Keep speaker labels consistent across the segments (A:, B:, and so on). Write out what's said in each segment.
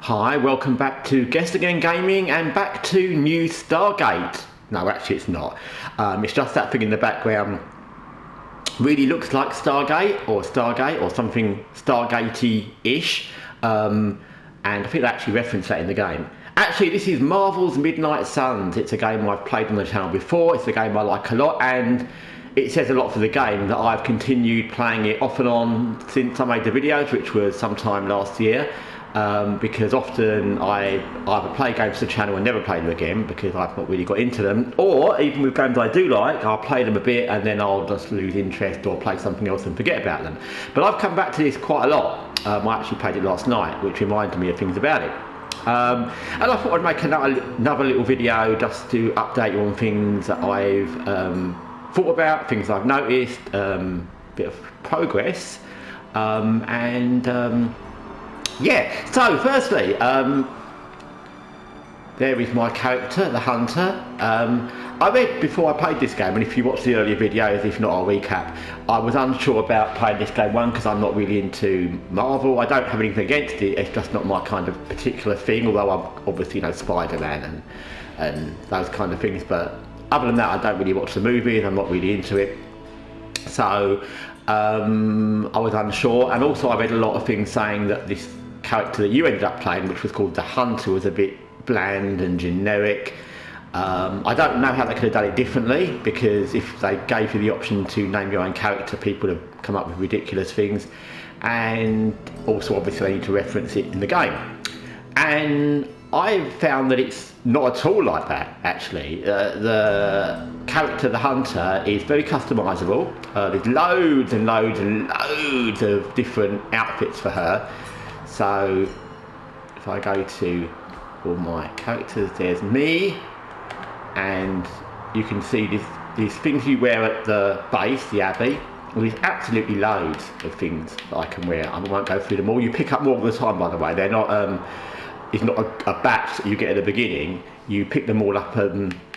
A: Hi, welcome back to Guessagaingaming and back to new Stargate. No, actually it's not. It's just that thing in the background. Really looks like Stargate or something Stargatey-ish. And I think they actually reference that in the game. Actually, this is Marvel's Midnight Suns. It's a game I've played on the channel before. It's a game I like a lot, and it says a lot for the game that I've continued playing it off and on since I made the videos, which was sometime last year. Because often I either play games for the channel and never play them again because I've not really got into them, or even with games I do like, I'll play them a bit and then I'll just lose interest or play something else and forget about them. But I've come back to this quite a lot. I actually played it last night, which reminded me of things about it. And I thought I'd make another little video just to update you on things that I've thought about, things I've noticed, bit of progress, yeah, so firstly, there is my character, the Hunter. I read before I played this game, and if you watch the earlier videos, if not I'll recap, I was unsure about playing this game, one, because I'm not really into Marvel. I don't have anything against it, it's just not my kind of particular thing, although I'm obviously, you know, Spider-Man and those kind of things, but other than that I don't really watch the movies, I'm not really into it. So I was unsure, and also I read a lot of things saying that this character that you ended up playing, which was called the Hunter, was a bit bland and generic. I don't know how they could have done it differently, because if they gave you the option to name your own character, people would have come up with ridiculous things, and also obviously they need to reference it in the game. And I found that it's not at all like that, actually. The character, the Hunter, is very customizable. There's loads and loads and loads of different outfits for her. So if I go to all my characters, there's me, and you can see these things you wear at the base, the Abbey. Well, there's absolutely loads of things that I can wear. I won't go through them all. You pick up more all the time, by the way. They're not it's not a batch that you get at the beginning. You pick them all up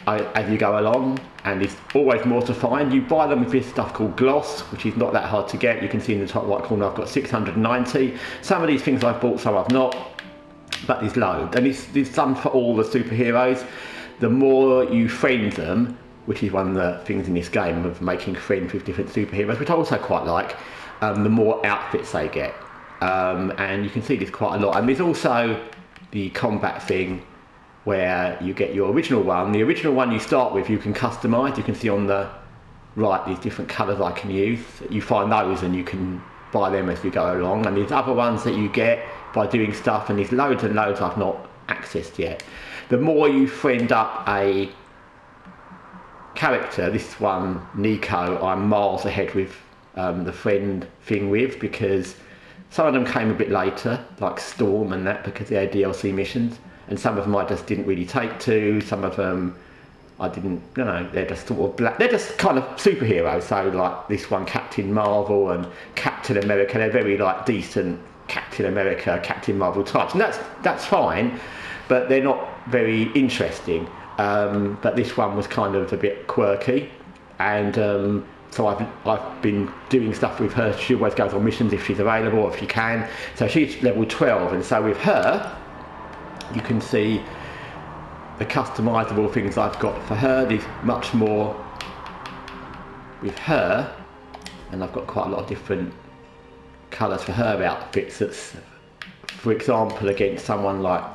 A: as you go along, and there's always more to find. You buy them with this stuff called gloss, which is not that hard to get. You can see in the top right corner I've got 690. Some of these things I've bought, some I've not, but there's loads, and there's some for all the superheroes. The more you friend them, which is one of the things in this game of making friends with different superheroes, which I also quite like, the more outfits they get. And you can see this quite a lot. And there's also the combat thing, where you get your original one. The original one you start with, you can customise. You can see on the right these different colours I can use. You find those and you can buy them as you go along. And there's other ones that you get by doing stuff, and there's loads and loads I've not accessed yet. The more you friend up a character, this one, Nico, I'm miles ahead with the friend thing with, because some of them came a bit later, like Storm and that, because they're DLC missions. And some of them I just didn't really take to, some of them I didn't, you know, they're just sort of black, they're just kind of superheroes. So like this one, Captain Marvel and Captain America, they're very like decent Captain America, Captain Marvel types. And that's fine, but they're not very interesting. But this one was kind of a bit quirky, and so I've been doing stuff with her. She always goes on missions if she's available or if she can. So she's level 12, and so with her, you can see the customizable things I've got for her. There's much more with her, and I've got quite a lot of different colours for her outfits. That's, for example, against someone like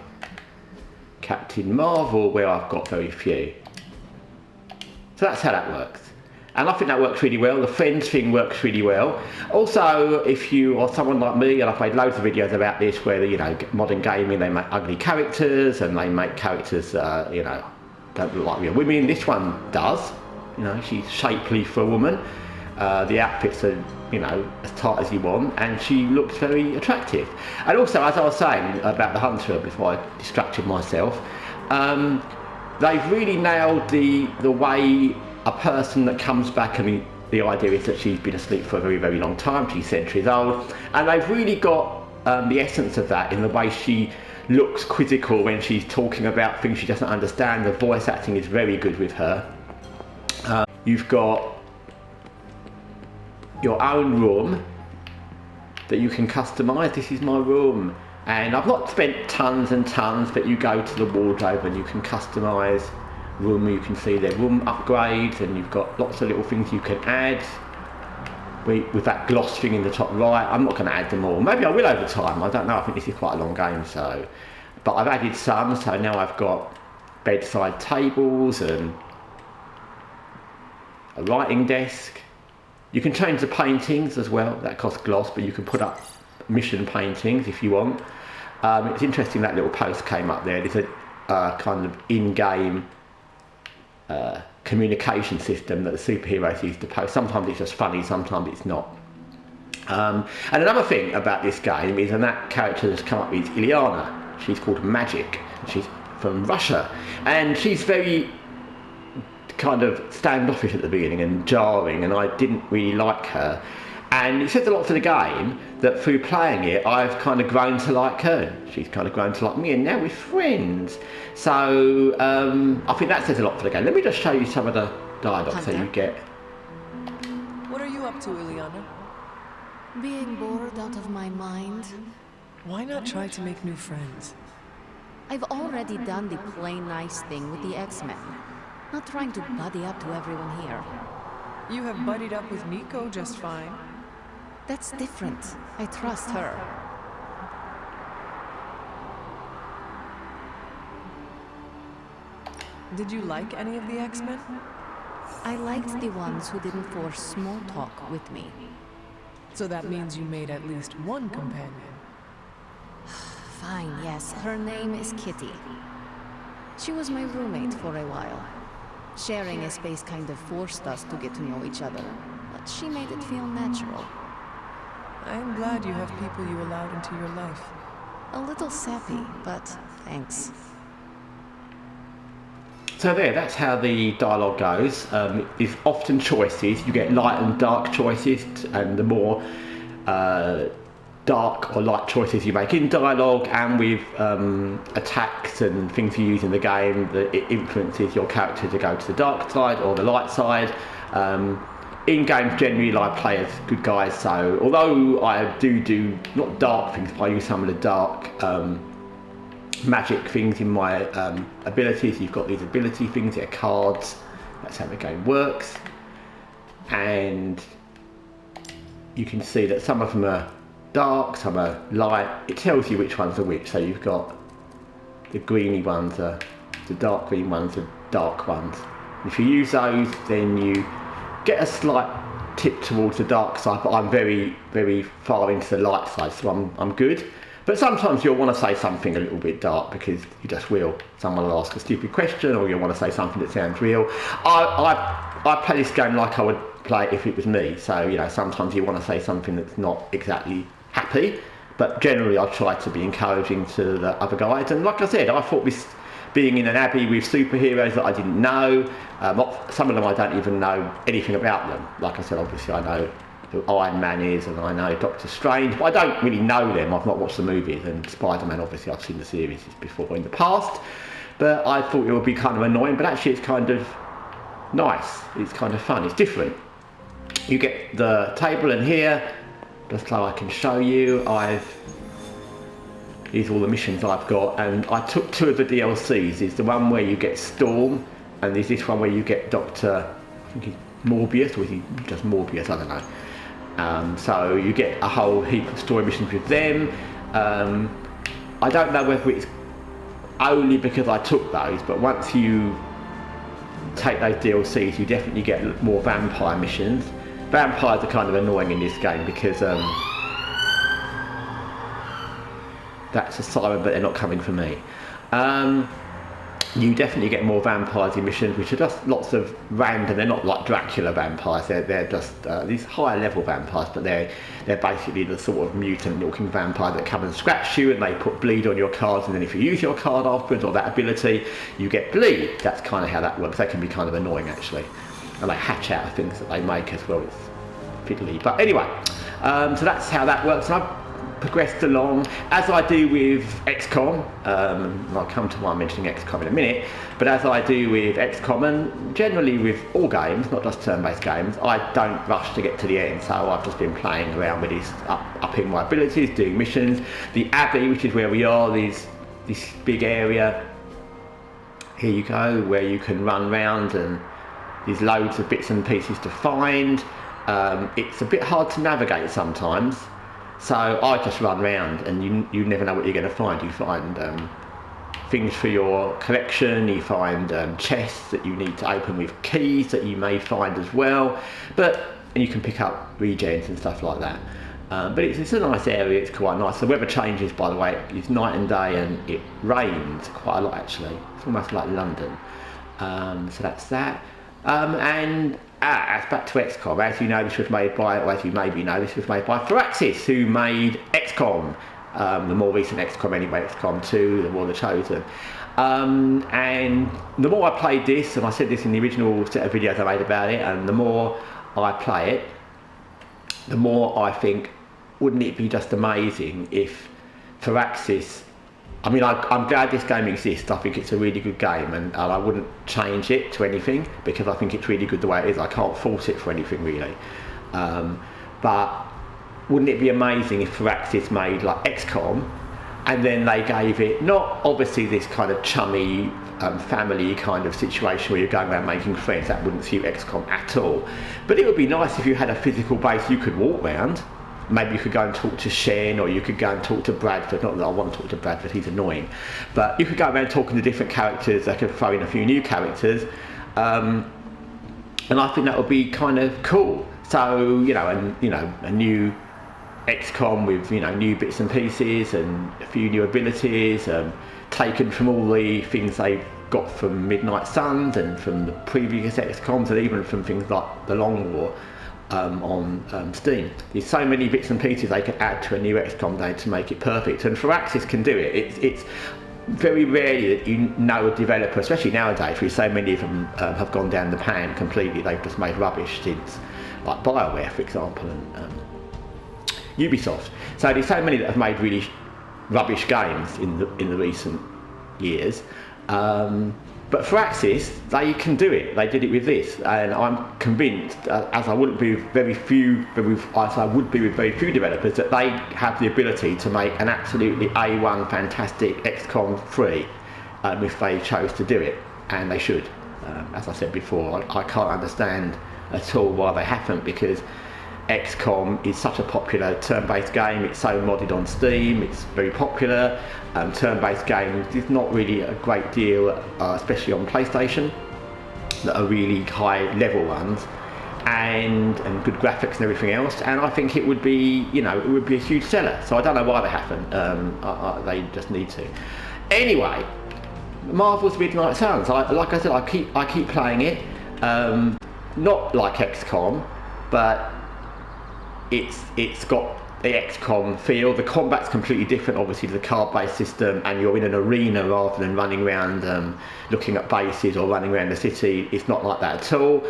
A: Captain Marvel, where I've got very few. So that's how that works. And I think that works really well. The friends thing works really well. Also, if you are someone like me, and I've made loads of videos about this, where, you know, modern gaming, they make ugly characters, and they make characters, you know, don't look like real women. This one does. You know, she's shapely for a woman. The outfits are, you know, as tight as you want, and she looks very attractive. And also, as I was saying about the Hunter before I distracted myself, they've really nailed the way a person that comes back, and the idea is that she's been asleep for a very, very long time, she's centuries old, and they've really got the essence of that in the way she looks quizzical when she's talking about things she doesn't understand. The voice acting is very good with her. You've got your own room that you can customise. This is my room. And I've not spent tons and tons, but you go to the wardrobe and you can customise room. You can see their room upgrades, and you've got lots of little things you can add with that gloss thing in the top right. I'm not going to add them all. Maybe I will over time. I don't know. I think this is quite a long game, so. But I've added some, so now I've got bedside tables and a writing desk. You can change the paintings as well. That costs gloss, but you can put up mission paintings if you want. It's interesting that little post came up there. There's a kind of in-game communication system that the superheroes use to post. Sometimes it's just funny, sometimes it's not. And another thing about this game is, and that character that's come up is Ilyana. She's called Magic. She's from Russia, and she's very kind of standoffish at the beginning and jarring, and I didn't really like her. And it says a lot for the game that through playing it, I've kind of grown to like her. She's kind of grown to like me, and now we're friends. So I think that says a lot for the game. Let me just show you some of the dialogue so you get.
B: What are you up to, Ilyana?
C: Being bored out of my mind.
B: Why not try to make new friends?
C: I've already done the play nice thing with the X-Men. Not trying to buddy up to everyone here.
B: You have buddied up with Nico just fine.
C: That's different. I trust her.
B: Did you like any of the X-Men?
C: I liked the ones who didn't force small talk with me.
B: So that means you made at least one companion.
C: Fine, yes. Her name is Kitty. She was my roommate for a while. Sharing a space kind of forced us to get to know each other, but she made it feel natural.
B: I am glad you have people you allowed into your life.
C: A little sappy, but thanks.
A: So there, that's how the dialogue goes. It's often choices. You get light and dark choices, and the more dark or light choices you make in dialogue and with attacks and things you use in the game, that it influences your character to go to the dark side or the light side. In games generally I play as good guys, so although I do not dark things, but I use some of the dark magic things in my abilities. You've got these ability things, they're cards. That's how the game works, and you can see that some of them are dark, some are light. It tells you which ones are which. So you've got the greeny ones, the dark green ones, the dark ones. If you use those, then you get a slight tip towards the dark side, but I'm very, very far into the light side, so I'm good. But sometimes you'll want to say something a little bit dark because you just will. Someone will ask a stupid question, or you'll want to say something that sounds real. I play this game like I would play it if it was me. So, you know, sometimes you want to say something that's not exactly happy, but generally I try to be encouraging to the other guys. And like I said, I thought this being in an abbey with superheroes that I didn't know, some of them I don't even know anything about them. Like I said, obviously I know who Iron Man is, and I know Doctor Strange, but I don't really know them. I've not watched the movies, and Spider-Man, obviously I've seen the series before in the past, but I thought it would be kind of annoying, but actually it's kind of nice. It's kind of fun, it's different. You get the table in here, just so I can show you. These are all the missions I've got, and I took 2 of the DLCs. There's the one where you get Storm, and there's this one where you get Dr. I think he's Morbius, or is he just Morbius? I don't know. So you get a whole heap of story missions with them. I don't know whether it's only because I took those, but once you take those DLCs, you definitely get more vampire missions. Vampires are kind of annoying in this game because that's a siren, but they're not coming for me. You definitely get more vampires in missions, which are just lots of random. They're not like Dracula vampires. They're just these higher level vampires, but they're basically the sort of mutant looking vampire that come and scratch you, and they put bleed on your cards, and then if you use your card afterwards or that ability, you get bleed. That's kind of how that works. They can be kind of annoying actually, and they hatch out of things that they make as well. It's fiddly, but anyway, so that's how that works. And progressed along, as I do with XCOM, and I'll come to why I'm mentioning XCOM in a minute, but as I do with XCOM and generally with all games, not just turn-based games, I don't rush to get to the end, so I've just been playing around with this, upping my abilities, doing missions. The Abbey, which is where we are, this big area, here you go, where you can run around and there's loads of bits and pieces to find. It's a bit hard to navigate sometimes, so I just run around and you never know what you're going to find. You find things for your collection, you find chests that you need to open with keys that you may find as well, and you can pick up regens and stuff like that. But it's a nice area, it's quite nice. The weather changes, by the way, it's night and day, and it rains quite a lot actually. It's almost like London. So that's that. As back to XCOM, as you know, this was made by, or as you maybe know, this was made by Firaxis, who made XCOM, the more recent XCOM anyway, XCOM 2, The War of the Chosen. And the more I played this, and I said this in the original set of videos I made about it, and the more I play it, the more I think, wouldn't it be just amazing if Firaxis, I mean, I'm glad this game exists. I think it's a really good game, and I wouldn't change it to anything because I think it's really good the way it is. I can't force it for anything really. But wouldn't it be amazing if Firaxis made like XCOM, and then they gave it, not obviously this kind of chummy family kind of situation where you're going around making friends, that wouldn't suit XCOM at all. But it would be nice if you had a physical base you could walk around. Maybe you could go and talk to Shen, or you could go and talk to Bradford. Not that I want to talk to Bradford, he's annoying. But you could go around talking to different characters. They could throw in a few new characters. And I think that would be kind of cool. So, a new XCOM with, new bits and pieces and a few new abilities, taken from all the things they've got from Midnight Suns and from the previous XCOMs, and even from things like the Long War. On Steam. There's so many bits and pieces they could add to a new XCOM game to make it perfect, and Firaxis can do it. It's very rarely that you know a developer, especially nowadays, where so many of them have gone down the pan completely. They've just made rubbish since, like BioWare, for example, and Ubisoft. So there's so many that have made really rubbish games in the recent years. But Firaxis, they can do it. They did it with this, and I'm convinced, as I would be with very few developers, that they have the ability to make an absolutely A1 fantastic XCOM 3 if they chose to do it, and they should. As I said before, I can't understand at all why they haven't, because XCOM is such a popular turn-based game. It's so modded on Steam, it's very popular. Turn-based games, there's not really a great deal, especially on PlayStation, that are really high level ones, and good graphics and everything else. And I think it would be, it would be a huge seller. So I don't know why they haven't. They just need to. Anyway, Marvel's Midnight Suns. Like I said, I keep playing it. Not like XCOM, but it's got the XCOM feel. The combat's completely different, obviously, to the card-based system, and you're in an arena rather than running around looking at bases or running around the city. It's not like that at all,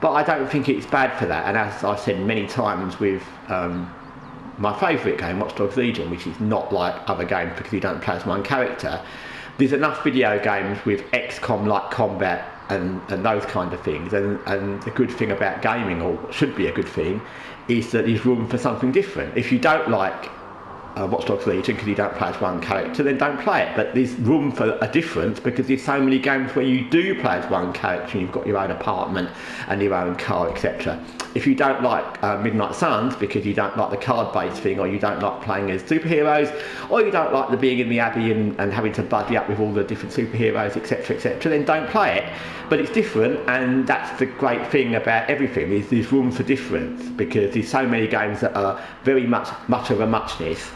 A: but I don't think it's bad for that. And as I've said many times with my favourite game, Watch Dogs Legion, which is not like other games because you don't play as one character, there's enough video games with XCOM-like combat and those kind of things, and the good thing about gaming, or should be a good thing, is that there's room for something different. If you don't like Watch Dogs Legion because you don't play as one character, then don't play it. But there's room for a difference because there's so many games where you do play as one character and you've got your own apartment and your own car, etc. If you don't like Midnight Suns because you don't like the card-based thing, or you don't like playing as superheroes, or you don't like the being in the Abbey and having to buddy up with all the different superheroes, etc., then don't play it. But it's different, and that's the great thing about everything, is there's room for difference, because there's so many games that are very much of a muchness.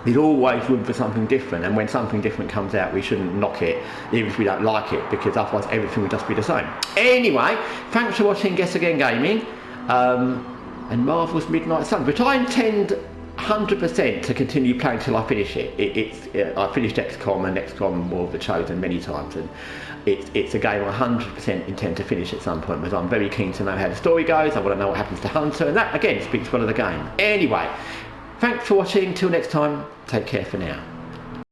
A: There's always room for something different, and when something different comes out, we shouldn't knock it, even if we don't like it, because otherwise everything will just be the same. Anyway, thanks for watching Guessagaingaming and Marvel's Midnight Suns, which I intend 100% to continue playing till I finish it. I finished XCOM and XCOM War of the Chosen many times, and it's a game I 100% intend to finish at some point, because I'm very keen to know how the story goes. I want to know what happens to Hunter, and that again speaks well of the game. Anyway, thanks for watching. Till next time, take care for now.